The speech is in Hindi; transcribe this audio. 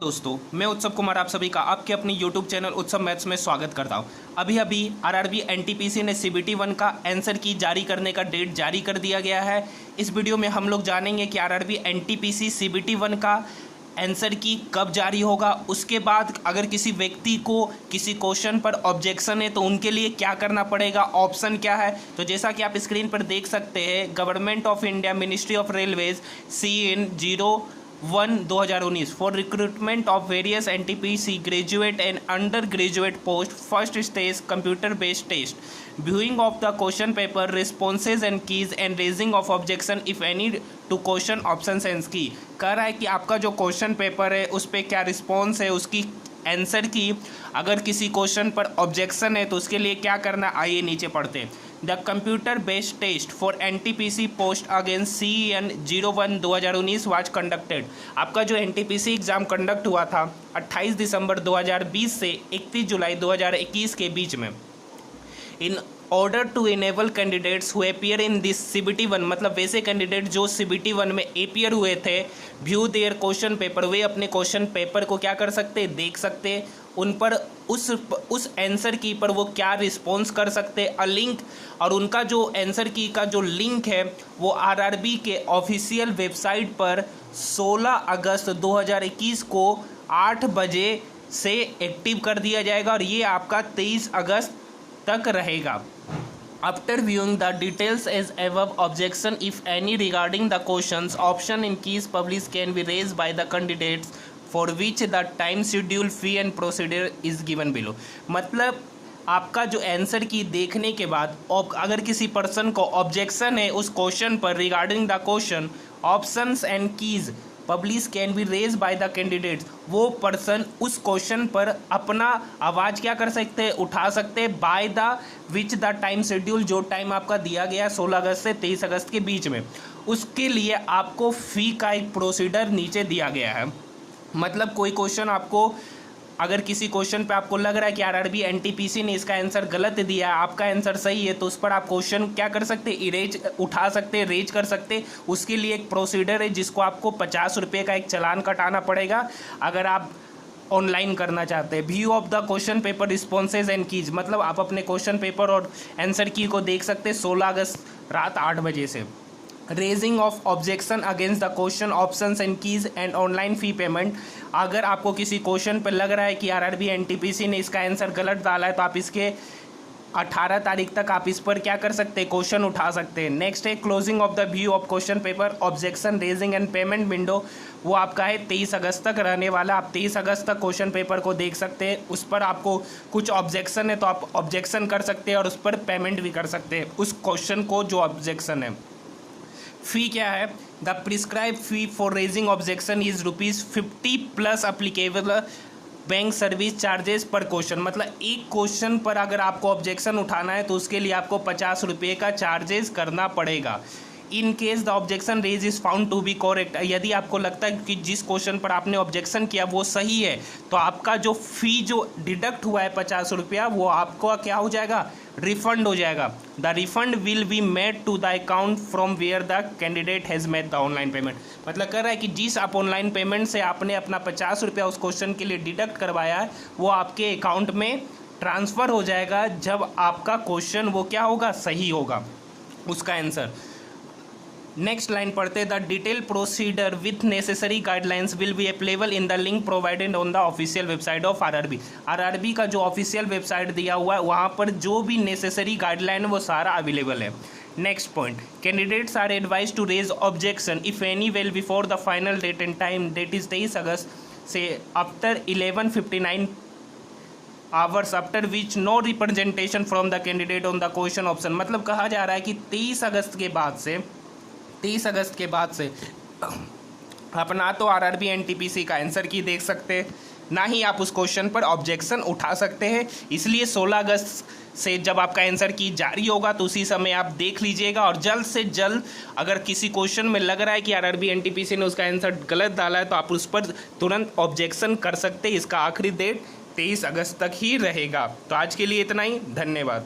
दोस्तों, मैं उत्सव कुमार आप सभी का आपके अपनी YouTube चैनल उत्सव मैथ्स में स्वागत करता हूं। अभी आरआरबी एनटीपीसी ने सीबीटी 1 का आंसर की जारी करने का डेट जारी कर दिया गया है। इस वीडियो में हम लोग जानेंगे कि आरआरबी एनटीपीसी सीबीटी 1 का आंसर की कब जारी होगा। उसके बाद अगर किसी व्यक्ति को किसी क्वेश्चन पर ऑब्जेक्शन है तो उनके लिए क्या करना पड़ेगा, ऑप्शन क्या है। तो जैसा कि आप स्क्रीन पर देख सकते हैं, government of India, ministry of railways, CN01/2019 for recruitment of various NTPC graduate and under graduate post, first stage computer based test, viewing of the question paper, responses and keys and raising of objection if any to question option and key. कह रहा है कि आपका जो क्वेश्चन पेपर है उस पर क्या रिस्पॉन्स है, उसकी आंसर की, अगर किसी क्वेश्चन पर ऑब्जेक्शन है तो उसके लिए क्या करना, आइए नीचे पढ़ते हैं। The computer based test for NTPC post against CN01/2019 was conducted. आपका जो एनटीपीसी एग्जाम कंडक्ट हुआ था 28 दिसंबर 2020 से 31 जुलाई 2021 के बीच में। In order to enable candidates who appear in this CBT 1, मतलब वैसे कैंडिडेट जो सीबीटी 1 में अपीयर हुए थे, व्यू देयर क्वेश्चन पेपर, वे अपने क्वेश्चन पेपर को क्या कर सकते, देख सकते, उन पर उस आंसर की पर वो क्या रिस्पॉन्स कर सकते, अ लिंक, और उनका जो आंसर की का जो लिंक है वो आरआरबी के ऑफिशियल वेबसाइट पर 16 अगस्त 2021 को 8 बजे से एक्टिव कर दिया जाएगा और ये आपका 23 अगस्त तक रहेगा। After viewing the details as above, objection if any regarding the questions, option in keys published can be raised by the candidates for which the time schedule, fee and procedure is given below। मतलब आपका जो आंसर की देखने के बाद अगर किसी पर्सन को ऑब्जेक्शन है उस क्वेश्चन पर, regarding the question, options and keys publish can be raise by the candidates, वो पर्सन उस क्वेश्चन पर अपना आवाज़ क्या कर सकते हैं, उठा सकते हैं, by the which the time schedule, जो टाइम आपका दिया गया है 16 अगस्त से 23 अगस्त के बीच में। उसके लिए आपको फ़ी का एक प्रोसीडर नीचे दिया गया है। मतलब कोई क्वेश्चन आपको, अगर किसी क्वेश्चन पे आपको लग रहा है कि आरआरबी एनटीपीसी ने इसका आंसर गलत दिया है, आपका आंसर सही है, तो उस पर आप क्वेश्चन क्या कर सकते, इरेज उठा सकते, रेज कर सकते। उसके लिए एक प्रोसीडर है जिसको आपको 50 रुपये का एक चालान कटाना पड़ेगा अगर आप ऑनलाइन करना चाहते हैं। View of the question paper, responses and keys, मतलब आप अपने क्वेश्चन पेपर और आंसर की को देख सकते 16 अगस्त रात 8 बजे से। Raising of objection against the question, options and keys and online fee payment. अगर आपको किसी क्वेश्चन पर लग रहा है कि आरआरबी एनटीपीसी ने इसका आंसर गलत डाला है तो आप इसके 18 तारीख तक आप इस पर क्या कर सकते हैं, क्वेश्चन उठा सकते हैं। नेक्स्ट है closing of the view of question paper, objection raising and payment window, वो आपका है 23 अगस्त तक रहने वाला। आप 23 अगस्त तक क्वेश्चन पेपर को देख सकते हैं। उस पर आपको कुछ ऑब्जेक्शन है तो आप ऑब्जेक्शन कर सकते हैं और उस पर पेमेंट भी कर सकते हैं उस क्वेश्चन को जो ऑब्जेक्शन है। फ़ी क्या है, the prescribe fee for raising objection is ₹50 plus applicable bank service charges पर क्वेश्चन। मतलब एक क्वेश्चन पर अगर आपको ऑब्जेक्शन उठाना है तो उसके लिए आपको 50 रुपये का चार्जेस करना पड़ेगा। In case the objection raise is found to be correct, यदि आपको लगता है कि जिस क्वेश्चन पर आपने ऑब्जेक्शन किया वो सही है तो आपका जो फ़ी जो डिडक्ट हुआ है 50 रुपया, वो आपको क्या हो जाएगा, रिफंड हो जाएगा। The refund will be made to the account from where the candidate has made the online payment. मतलब कर रहा है कि जिस आप ऑनलाइन पेमेंट से आपने अपना 50 रुपया उस क्वेश्चन के लिए डिडक्ट करवाया है वो आपके अकाउंट में ट्रांसफ़र हो जाएगा जब आपका क्वेश्चन वो क्या होगा, सही होगा उसका आंसर। नेक्स्ट लाइन पढ़ते, the detail procedure with necessary guidelines will be available in the link provided on the official website of RRB. RRB का जो ऑफिशियल वेबसाइट दिया हुआ है वहाँ पर जो भी नेसेसरी गाइडलाइन है वो सारा अवेलेबल है। Next point, candidates are advise to raise objection if any well before the final date and time, date is 23 अगस्त से after 11:59 hours, after which no representation from the candidate on the question option. मतलब कहा जा रहा है कि 23 अगस्त के बाद से आप ना तो आरआरबी एनटीपीसी का आंसर की देख सकते, ना ही आप उस क्वेश्चन पर ऑब्जेक्शन उठा सकते हैं। इसलिए 16 अगस्त से जब आपका आंसर की जारी होगा तो उसी समय आप देख लीजिएगा और जल्द से जल्द अगर किसी क्वेश्चन में लग रहा है कि आरआरबी एनटीपीसी ने उसका आंसर गलत डाला है तो आप उस पर तुरंत ऑब्जेक्शन कर सकते हैं। इसका आखिरी डेट 23 अगस्त तक ही रहेगा। तो आज के लिए इतना ही, धन्यवाद।